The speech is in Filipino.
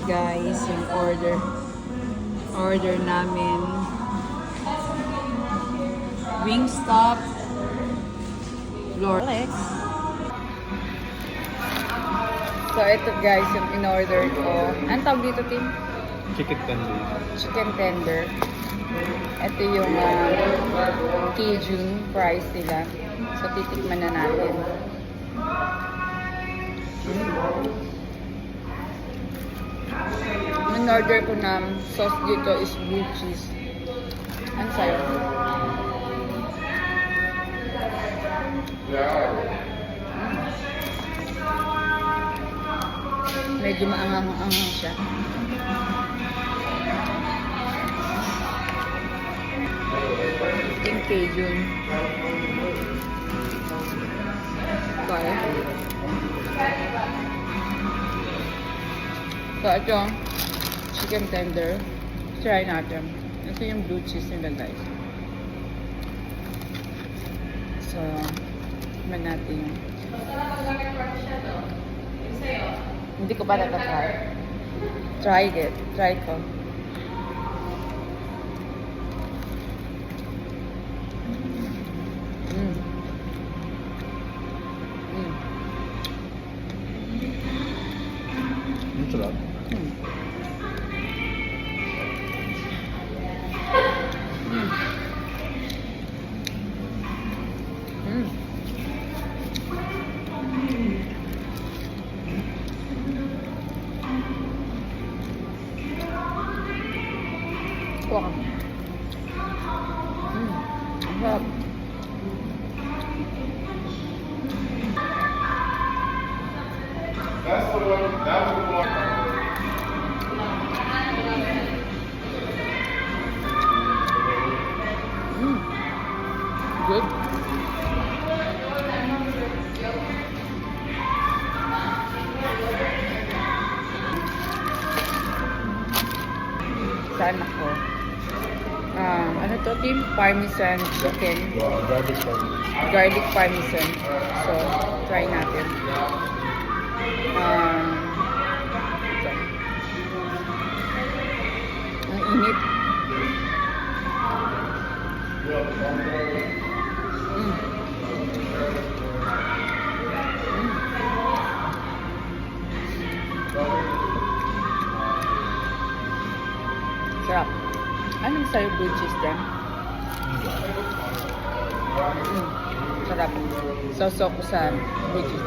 guys, yung order namin. Wingstop, Rolex. So ito guys, yung in-order ko. Anong tawag dito, Tim? Chicken tender. Chicken tender. Ito yung Cajun fries nila. So titikman na natin. Ang order ko na sauce dito is blue cheese. Ang sarap. Medyo maanghang-anghang siya. Yung Cajun. Okay. So, ito, chicken tender. Try natin. Ito yung blue cheese nila, guys. So, tikman natin yung... Hindi ko pa nakatry. Try it. Try ko. Ang sarap. Wow. Ang sarap. That's the one. That was the one. Good. Saan ako? Ano to, Tim? Parmesan chicken. Garlic parmesan. Garlic parmesan. So, try natin. Ito. Ang init. Sarap. Anong sa'yo blue cheese dyan? Sarap. Sausaw ko sa blue cheese.